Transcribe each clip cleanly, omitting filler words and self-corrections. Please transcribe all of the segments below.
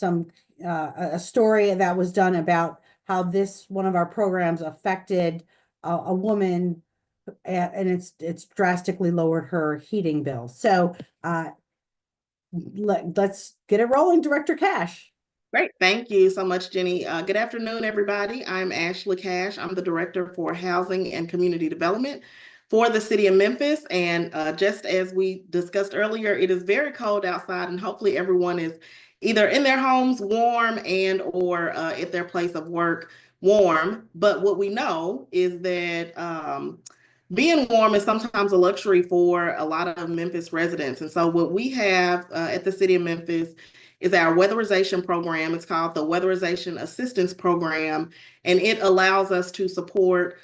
some a story that was done about how this one of our programs affected a woman, and it's drastically lowered her heating bill. So let's get it rolling, Director Cash. Great. Thank you so much, Jenny. Good afternoon, everybody. I'm Ashley Cash. I'm the Director for Housing and Community Development for the City of Memphis. And just as we discussed earlier, it is very cold outside, and hopefully everyone is either in their homes warm and or at their place of work warm. But what we know is that being warm is sometimes a luxury for a lot of Memphis residents. And so what we have at the City of Memphis is our weatherization program. It's called the Weatherization Assistance Program, and it allows us to support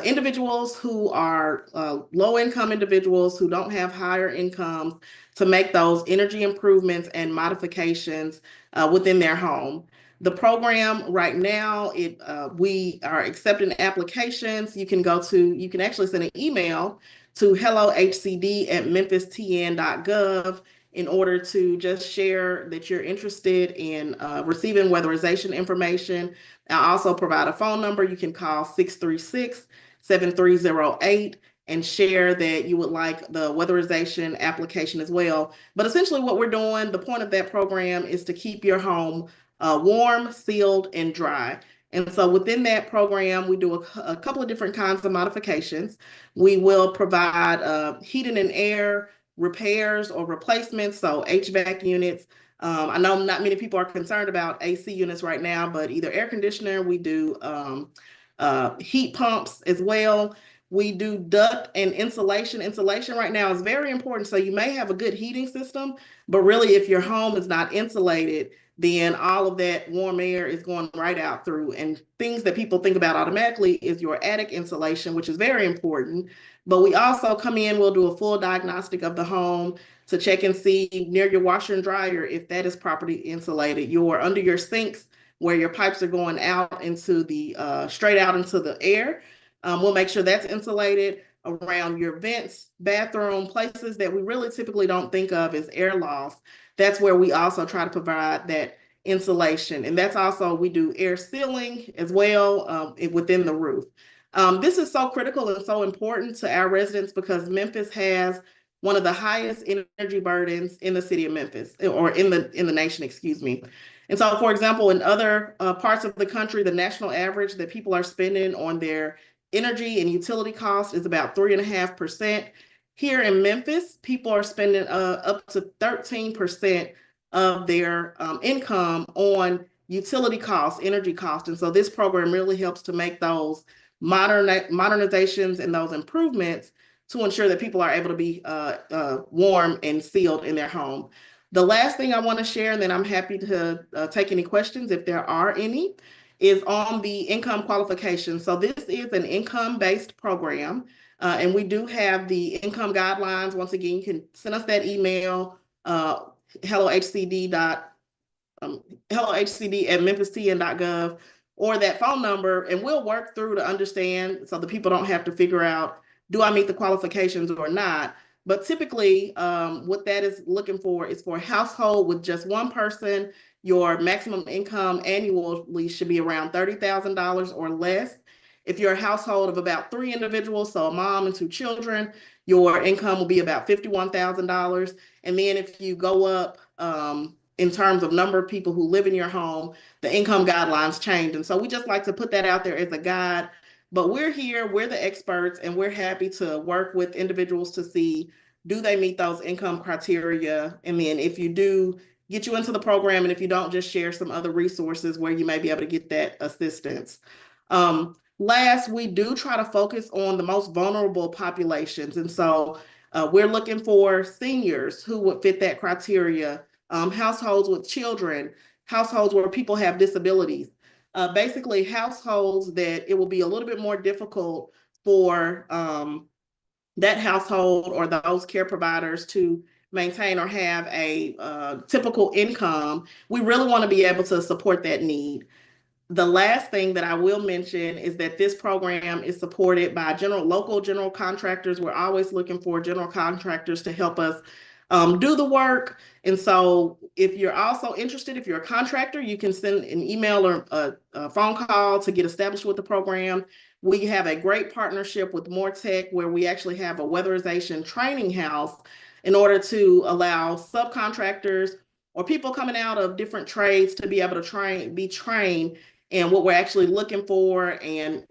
individuals who are low-income individuals who don't have higher incomes to make those energy improvements and modifications within their home. The program right now, we are accepting applications. You can actually send an email to hellohcd@memphistn.gov in order to just share that you're interested in receiving weatherization information. I'll also provide a phone number. You can call 636-7308 and share that you would like the weatherization application as well. But essentially what we're doing, the point of that program is to keep your home warm, sealed, and dry. And so within that program, we do a couple of different kinds of modifications. We will provide heating and air repairs or replacements, so HVAC units. I know not many people are concerned about AC units right now, but either air conditioner, we do heat pumps as well. We do duct and insulation. Insulation right now is very important. So you may have a good heating system, but really if your home is not insulated, then all of that warm air is going right out through. And things that people think about automatically is your attic insulation, which is very important. But we also come in, we'll do a full diagnostic of the home to check and see near your washer and dryer if that is properly insulated. Under your sinks, where your pipes are going out into the straight out into the air, we'll make sure that's insulated. Around your vents, bathroom, places that we really typically don't think of as air loss. That's where we also try to provide that insulation. And that's also, we do air sealing as well within the roof. This is so critical and so important to our residents because Memphis has one of the highest energy burdens in the city of Memphis, or in the nation, excuse me. And so, for example, in other parts of the country, the national average that people are spending on their energy and utility costs is about 3.5%. Here in Memphis, people are spending up to 13% of their income on utility costs, energy costs. And so this program really helps to make those modernizations and those improvements to ensure that people are able to be warm and sealed in their home. The last thing I want to share, and then I'm happy to take any questions if there are any, is on the income qualification. So this is an income-based program, and we do have the income guidelines. Once again, you can send us that email, hellohcd@memphistn.gov, or that phone number, and we'll work through to understand so the people don't have to figure out, do I meet the qualifications or not? But typically, what that is looking for is for a household with just one person. Your maximum income annually should be around $30,000 or less. If you're a household of about 3 individuals, so a mom and 2 children, your income will be about $51,000. And then if you go up in terms of number of people who live in your home, the income guidelines change. And so we just like to put that out there as a guide. But we're here, we're the experts, and we're happy to work with individuals to see, do they meet those income criteria? And then if you do, get you into the program, and if you don't, just share some other resources where you may be able to get that assistance. Last, we do try to focus on the most vulnerable populations. And so we're looking for seniors who would fit that criteria, households with children, households where people have disabilities. Basically households that it will be a little bit more difficult for that household or those care providers to maintain or have a typical income. We really want to be able to support that need. The last thing that I will mention is that this program is supported by local general contractors. We're always looking for general contractors to help us do the work. And so if you're also interested, if you're a contractor, you can send an email or a phone call to get established with the program. We have a great partnership with More Tech where we actually have a weatherization training house in order to allow subcontractors or people coming out of different trades to be able to be trained and what we're actually looking for and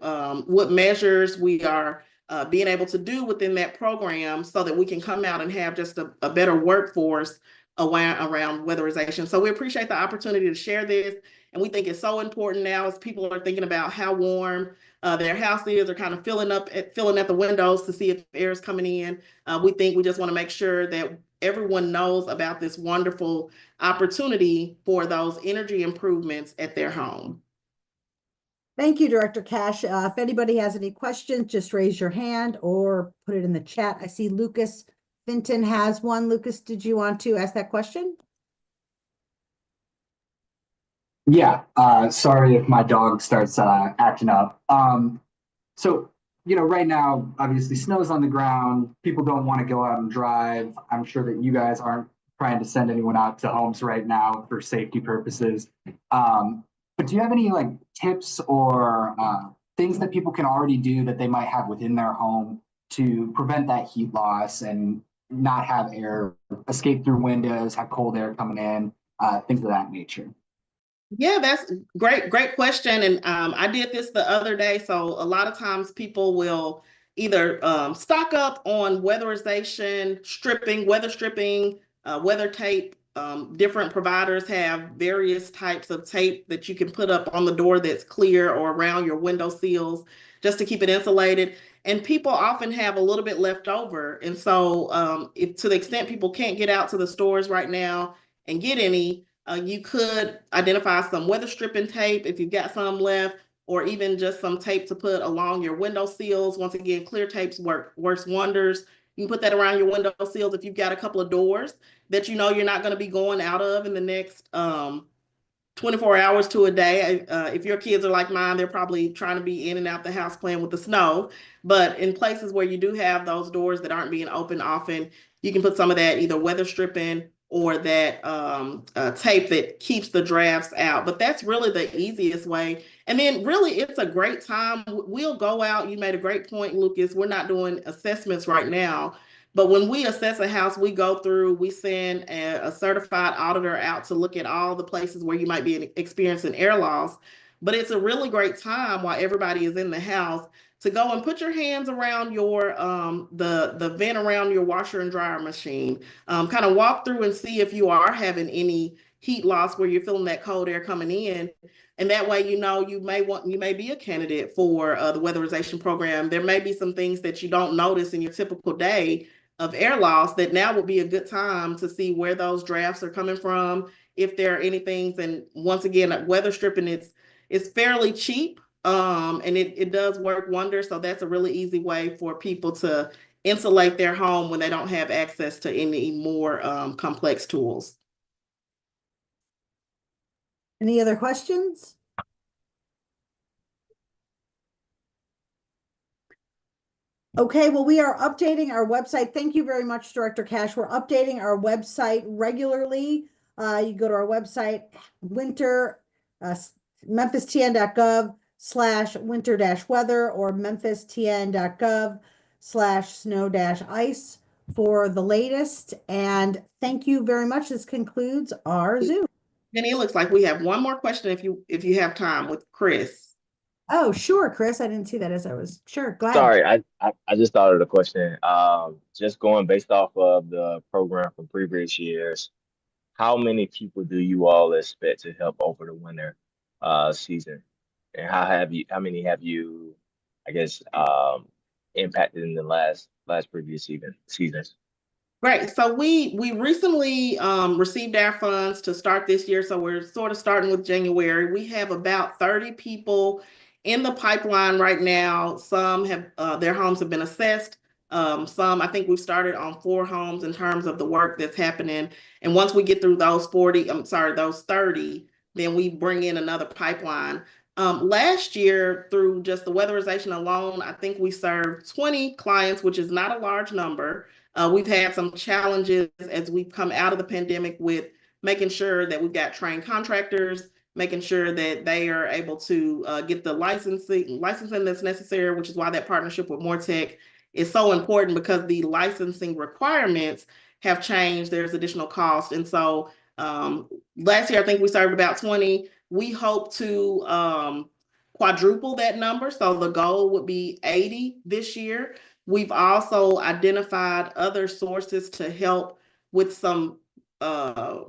what measures we are being able to do within that program so that we can come out and have just a better workforce around weatherization. So we appreciate the opportunity to share this. And we think it's so important now as people are thinking about how warm their house is or kind of filling at the windows to see if air is coming in. We think we just want to make sure that everyone knows about this wonderful opportunity for those energy improvements at their home. Thank you, Director Cash. If anybody has any questions, just raise your hand or put it in the chat. I see Lucas Vinton has one. Lucas, did you want to ask that question? Yeah, sorry if my dog starts acting up. So, right now, obviously snow's on the ground. People don't want to go out and drive. I'm sure that you guys aren't trying to send anyone out to homes right now for safety purposes. But do you have any tips or things that people can already do that they might have within their home to prevent that heat loss and not have air escape through windows, have cold air coming in, things of that nature? Yeah, that's great question. And I did this the other day. So a lot of times people will either stock up on weatherization, weather stripping, weather tape. Different providers have various types of tape that you can put up on the door that's clear or around your window sills just to keep it insulated. And people often have a little bit left over. And so if to the extent people can't get out to the stores right now and get any, you could identify some weather stripping tape if you've got some left, or even just some tape to put along your window sills. Once again, clear tapes works wonders. You can put that around your window sills if you've got a couple of doors that you're not going to be going out of in the next 24 hours to a day. If your kids are like mine, they're probably trying to be in and out the house playing with the snow. But in places where you do have those doors that aren't being opened often, you can put some of that either weather stripping or that tape that keeps the drafts out. But that's really the easiest way. And then really, it's a great time. We'll go out. You made a great point, Lucas. We're not doing assessments right now. But when we assess a house, we send a certified auditor out to look at all the places where you might be experiencing air loss. But it's a really great time while everybody is in the house to go and put your hands around your the vent around your washer and dryer machine. Kind of walk through and see if you are having any heat loss where you're feeling that cold air coming in. And that way, you may be a candidate for the weatherization program. There may be some things that you don't notice in your typical day of air loss that now would be a good time to see where those drafts are coming from, if there are any things. And once again, weather stripping it's fairly cheap, and it does work wonders. So that's a really easy way for people to insulate their home when they don't have access to any more complex tools. Any other questions? Okay, well, we are updating our website. Thank you very much, Director Cash. We're updating our website regularly. You go to our website, memphistn.gov/winter-weather or memphistn.gov/snow-ice for the latest. And thank you very much. This concludes our Zoom. Jenny, it looks like we have one more question if you have time with Chris. Oh, sure, Chris. I didn't see that as I was sure. Glad. Sorry, I just thought of the question. Just going based off of the program from previous years, how many people do you all expect to help over the winter season? And how many have you, I guess, impacted in the last previous seasons? Right. So we recently received our funds to start this year. So we're sort of starting with January. We have about 30 people in the pipeline right now. Some have their homes have been assessed. Some, I think we've started on 4 homes in terms of the work that's happening. And once we get through those 30, then we bring in another pipeline. Last year, through just the weatherization alone, I think we served 20 clients, which is not a large number. We've had some challenges as we've come out of the pandemic with making sure that we've got trained contractors, making sure that they are able to get the licensing that's necessary, which is why that partnership with Mortec is so important, because the licensing requirements have changed. There's additional cost. And so last year, I think we served about 20. We hope to quadruple that number. So the goal would be 80 this year. We've also identified other sources to help with some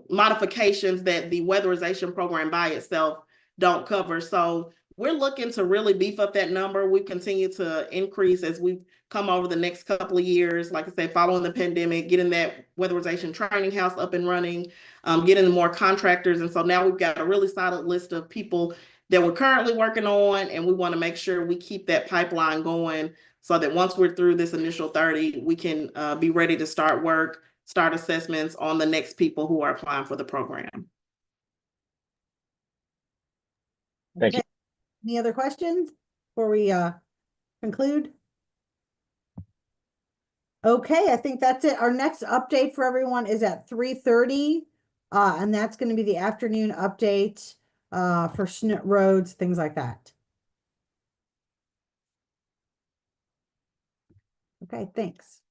modifications that the weatherization program by itself don't cover. So we're looking to really beef up that number. We continue to increase as we've come over the next couple of years. Like I said, following the pandemic, getting that weatherization training house up and running, getting more contractors. And so now we've got a really solid list of people that we're currently working on, and we want to make sure we keep that pipeline going so that once we're through this initial 30, we can be ready to start work, start assessments on the next people who are applying for the program. Thank you. Any other questions before we conclude? Okay, I think that's it. Our next update for everyone is at 3:30, and that's going to be the afternoon update for roads, things like that. Okay, thanks.